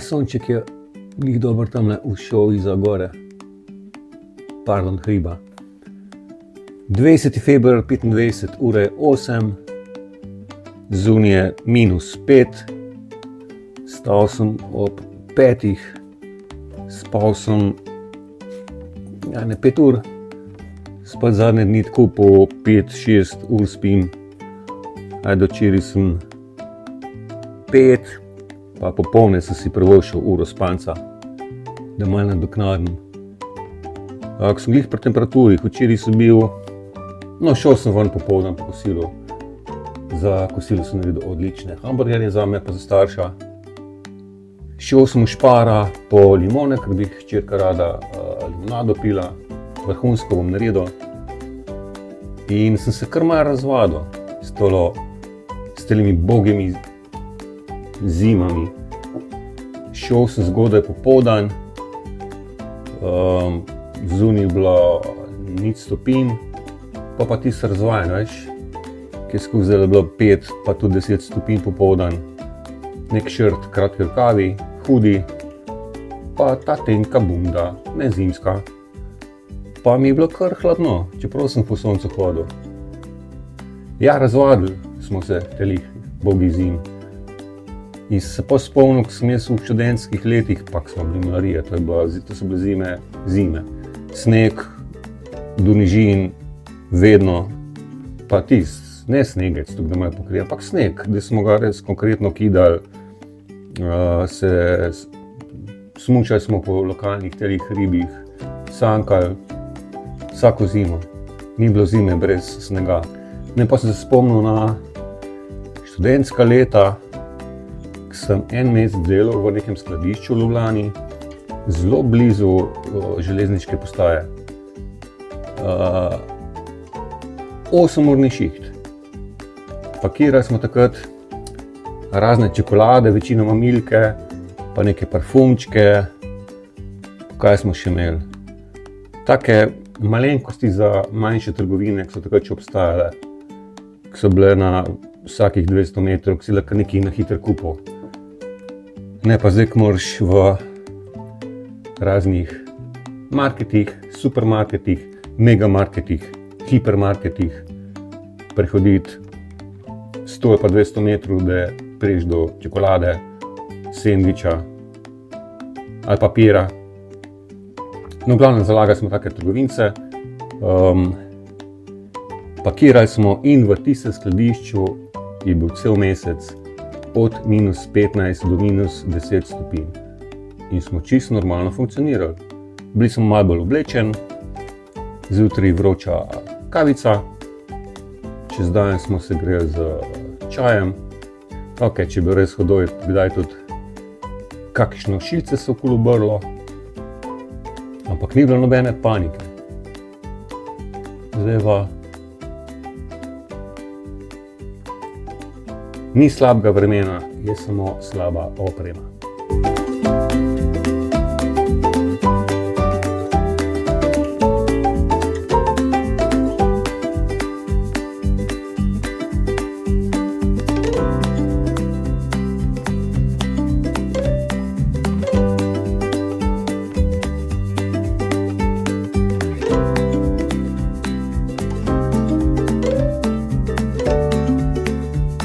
Sonček je glih dobro tamle ušel iza gore. Pardon, hriba. 20. februar 25, ura je 8, zunaj je -5, stal sem ob 5, spal sem ne 5 ur, spet zadnje dni tako po 5-6 ur spim. Do včeraj sem 5, pa popoldne sem si privoščil uro spanca, da malo nadoknadim. Ko sem glih pri temperaturi, včeraj sem bil, šel sem ven popoldan po kosilu. Za kosilo sem naredil odlične hamburgerje zame pa za starša. Šel sem v Spara po limone, ker bi hčerka rada limonado pila, vrhunsko bom naredil. In sem se kar malo razvadil s temi bogimi zimami. Šel sem zgodaj popoldan, zunaj je bilo 0 stopinj, pa tisto razvajen, veš, ki je skozi bilo 5 pa tudi 10 stopinj popoldan. Nek šrt, kratki rokavi, hudi, pa ta tenka bunda, ne zimska. Pa mi je bilo kar hladno, čeprav sem po soncu hodil. Ja, razvadili smo se telih bogi zim. In se pa spomnil, ko sem jaz v študentskih letih, pa smo bili mlarije, to so bile zime. Sneg, do nižin, vedno, pa ne snegec, tukaj da malo pokrije, ampak sneg, da smo ga res konkretno kidali, smučali smo po lokalnih telih hribih, sankali, vsako zimo. Ni bilo zime brez snega. Pa sem se spomnil na študentska leta, ko sem en mesec delal v nekem skladišču v Ljubljani, zelo blizu železniške postaje. 8-urni šiht. Pakirali smo takrat razne čokolade, večinoma Milke, pa neke parfumčke. Kaj smo še imeli? Take malenkosti za manjše trgovine, ki so takrat še obstajale, ki so bile na vsakih 200 metrov, ki si lahko nekaj na hitro kupil. Ne pa zdaj, ko moraš v raznih marketih, supermarketih, megamarketih, hipermarketih prehoditi 100 pa 200 metrov, da priješ do čokolade, sendviča ali papira. V glavnem zalagali smo take trgovince, pakirali smo in v tistem skladišču je bil cel mesec od -15 do -10 stopinj. In smo čisto normalno funkcionirali. Bili smo malo bolj oblečeni, zjutraj vroča kavica, čez dan smo se greli z čajem. Če bi res hodil, bi daj tudi kakšno šilce se okoli obrlo, ampak ni bilo nobene panike. Zdaj pa ni slabega vremena, je samo slaba oprema.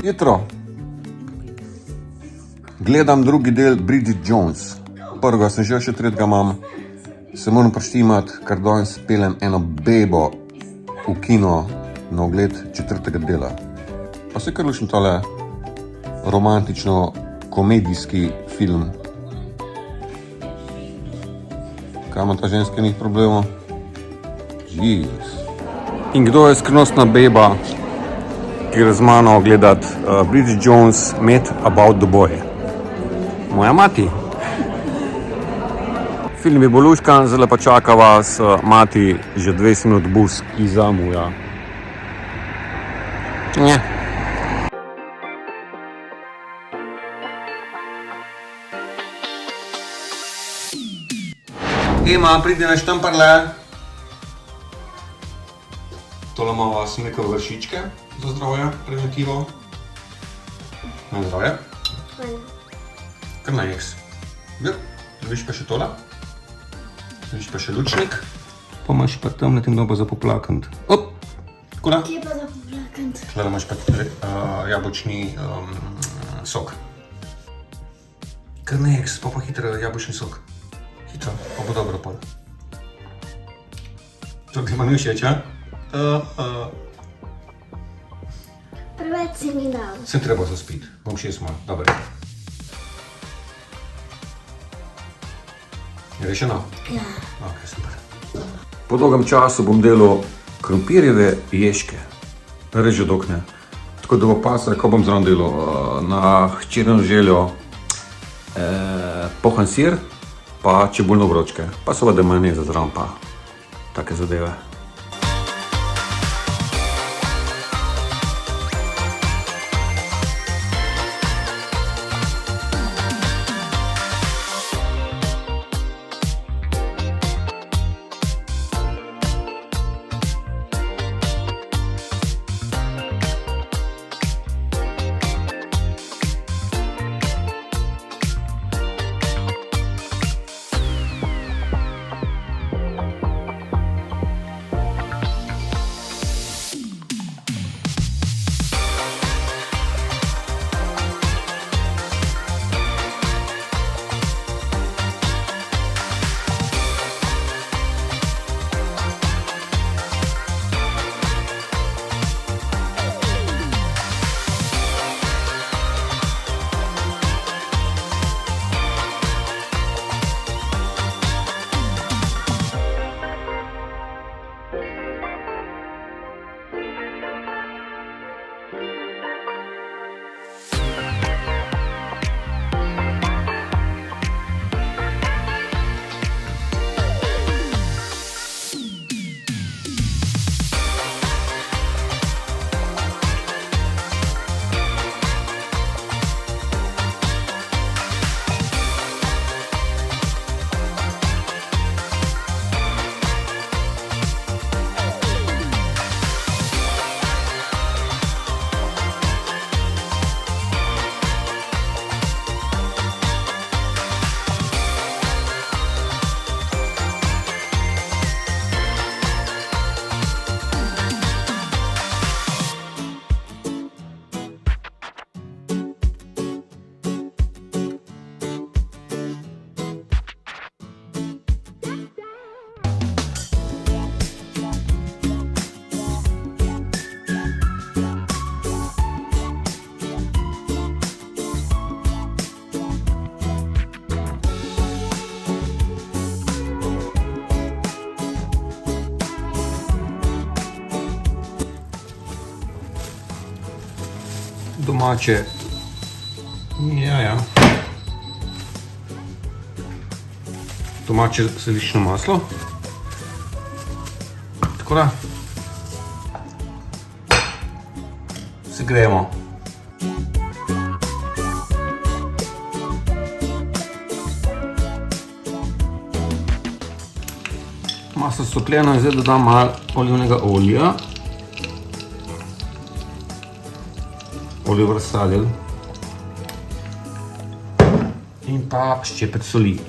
Jutro. Gledam drugi del Bridget Jones. Prvega sem že, še tretjega imam. Se moram prištimati, ker danes peljem eno bebo v kino na ogled 4. dela. Pa se kar lušim tale romantično-komedijski film. Kaj ima ta ženska njih problemov? Jezus. In kdo je skrivnostna beba, ki gre z mano gledat Bridget Jones Mad About the Boy? Moja mati. Film je boluškan, zdaj pa čaka vas mati že 20 minut bus, ki zamuja. Ema, pridi na štamparle. Tole imamo smrekove vršičke za zdravje, preventivo. Na zdravje. Kar na jeks. Ja, vidiš pa še tole. Vidiš pa še lučnik. Pa imaš pa tam na tem dobo za poplakant. Op, tako da. Kje pa za poplakant? Tukaj imaš pa jabolčni sok. Kar ne, pa hitro jabolčni sok. Hitro, pa bo dobro pol. To ti manj všeč, a? Preveč si mi dal. Sem treba zaspiti, bom 6 malo, dobro. Je rešeno? Ja. Ok, super. Po dolgem času bom delal krompirjeve ješke, res že dokne. Tako da bo pasal, ko bom zraven delal na hčerino željo pohan sir, pa čebulne obročke, pa seveda majoneza zraven pa take zadeve. Domače, domače slično maslo, tako da segrejemo. Maslo stopljeno in zdaj dodam malo olivnega olja. Oliver sadil in pa ščepec soli.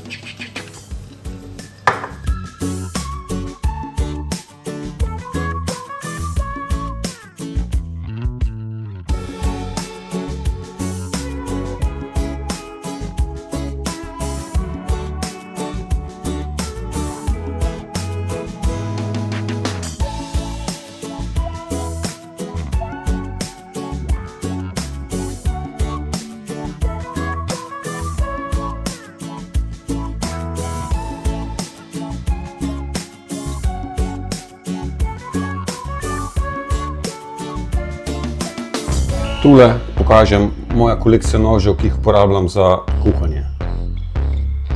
Tule pokažem moja kolekcija nožev, ki jih uporabljam za kuhanje.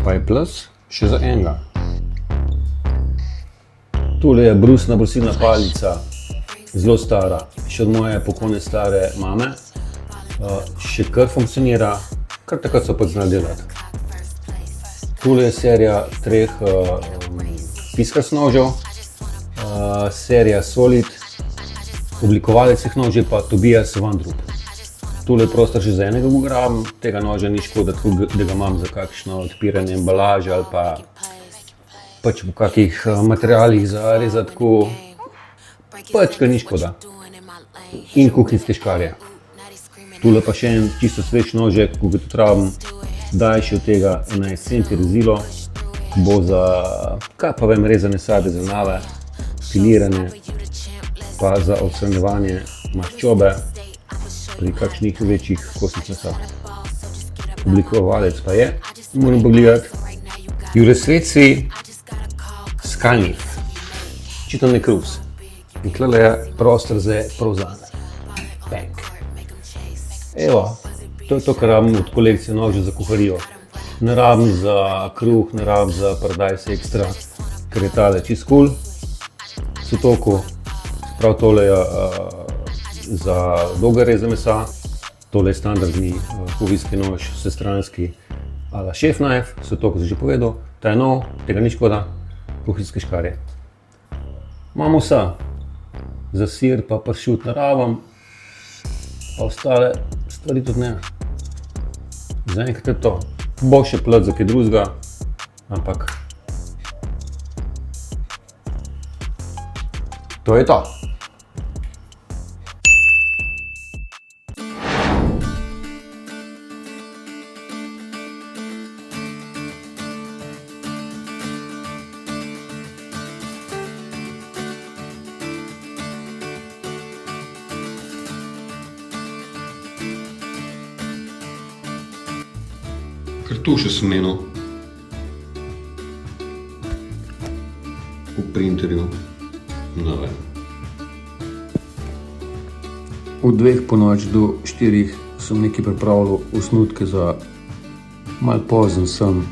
Pa je plus še za enega. Tule je brusna brusilna palica, zelo stara, še od moje pokojne stare mame. Še kar funkcionira, kar takrat so pač znali delati. Tule je serija 3 Fiskars nožev, serija Solid, oblikovalec teh nožev pa Tobias Van Drup. Tole je prostor že za enega ugrabim, tega noža ni škoda, tako da ga imam za kakšno odpiranje embalaže ali pa pač po kakih materialih za rezati, tako pač ga ni škoda. In kuhinjske škarje. Tule pa še en čisto svež nožek, ko ga tudi rabim, daljši od tega 11 cm rezilo, bo za, kaj pa vem, rezane sadje, zelenjave, filirane, pa za odstranjevanje maščobe pri kakšnih večjih kosih mesa. Oblikovalec pa je, moram pogledati, Jure Sveci Skalnif, očitno ne Krus. In tukaj je prostor za prozane. Bang. Evo, to je to, kar rabim od kolekcije nožev za kuharijo. Ne rabim za kruh, ne rabim za paradajz ekstra, ker je tale čist cool. Sotoku, prav tole je za dolga reza mesa, tole je standardni kuhinjski nož, vsestranski a la chef knife, Sotoku sem že povedal, ta je nov, tega ni škoda, kuhinjske škarje. Imamo vse, za sir pa pršut ne rabim, pa ostale stvari tudi ne. Zaenkrat je to. Bo še plat za kaj drugega, ampak to je to. Kartuše sem menil v printerju. Ne vem. Od 2 po noč do 4 sem nekaj pripravljal osnutke za malo pozen sem.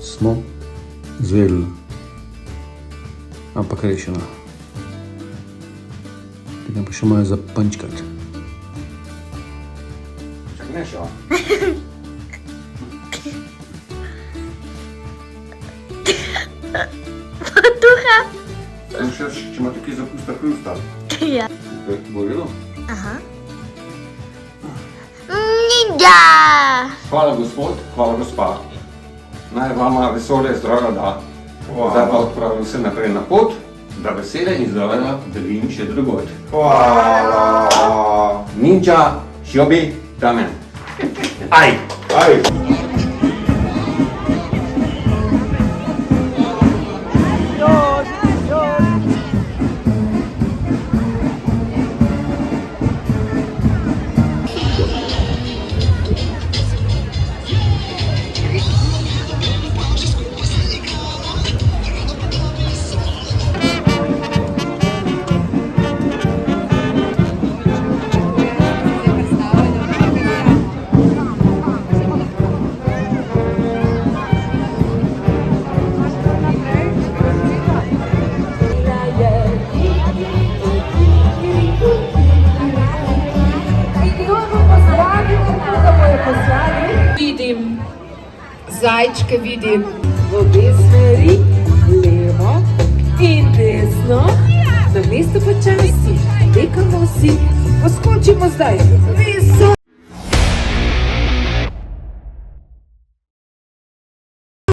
Smo zvedeli, ampak rešeno. Tega pa še malo za punčkati. Čak ne šel. Potucha. Če ima tukaj zapusta krusta. Ja. Bo videl? Aha. Ninja! Hvala gospod, hvala gospa. Naj vama vesolje zdravja da. Zdaj pa odpravim se naprej na pot, da vesele in zdravja delim še drugod. Hvala. Ninja, šjobi, damen. Aj! Aj. Vidim zajčke, vidim v obe smeri, levo in desno, na mesto počasi, dekamo si, poskočimo zdaj, visoko.